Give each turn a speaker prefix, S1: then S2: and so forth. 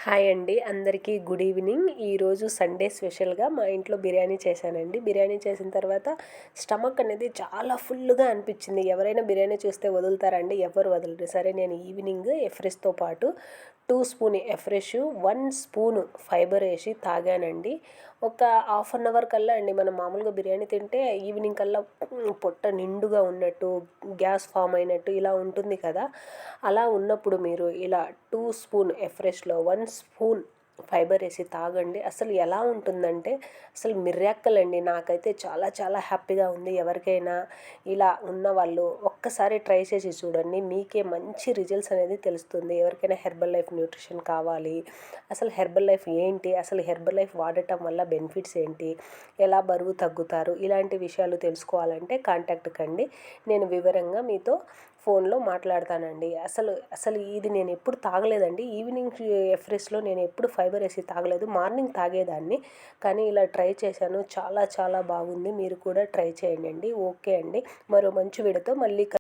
S1: Hi అండి, అందరికీ good evening. ఈరోజు సండే స్పెషల్గా మా ఇంట్లో బిర్యానీ చేశానండి. బిర్యానీ చేసిన తర్వాత స్టమక్ అనేది చాలా ఫుల్గా అనిపించింది. ఎవరైనా బిర్యానీ చూస్తే వదులుతారండి? ఎవరు వదలరు. సరే, నేను ఈవినింగ్ ఎఫ్రెష్తో పాటు 2 స్పూన్ ఎఫ్రెష్, 1 స్పూన్ ఫైబర్ వేసి తాగానండి. ఒక హాఫ్ అన్ అవర్ కల్లా అండి, మనం మామూలుగా బిర్యానీ తింటే ఈవినింగ్ కల్లా పొట్ట నిండుగా ఉన్నట్టు, గ్యాస్ ఫామ్ అయినట్టు ఇలా ఉంటుంది కదా. అలా ఉన్నప్పుడు మీరు ఇలా 2 స్పూన్ ఎఫ్రెష్లో 1 స్పూన్ ఫైబర్ వేసి తాగండి. అసలు ఎలా ఉంటుందంటే అసలు మిర్యాక్కల్ అండి. నాకైతే చాలా చాలా హ్యాపీగా ఉంది. ఎవరికైనా ఇలా ఉన్న వాళ్ళు ఒక్కసారి ట్రై చేసి చూడండి, మీకే మంచి రిజల్ట్స్ అనేది తెలుస్తుంది. ఎవరికైనా హెర్బల్ లైఫ్ న్యూట్రిషన్ కావాలి, అసలు హెర్బల్ లైఫ్ ఏంటి, అసలు హెర్బల్ లైఫ్ వాడటం వల్ల బెనిఫిట్స్ ఏంటి, ఎలా బరువు తగ్గుతారు, ఇలాంటి విషయాలు తెలుసుకోవాలంటే కాంటాక్ట్ కండి. నేను వివరంగా మీతో ఫోన్లో మాట్లాడతానండి. అసలు అసలు ఇది నేను ఎప్పుడు తాగలేదండి. ఈవినింగ్ ఎఫ్రెష్లో నేను ఎప్పుడు ఫైబర్ వేసి తాగలేదు. మార్నింగ్ తాగేదాన్ని, కానీ ఇలా ట్రై చేశాను. చాలా చాలా బాగుంది. మీరు కూడా ట్రై చేయండి. ఓకే అండి, మరో మంచి వీడియోతో మళ్ళీ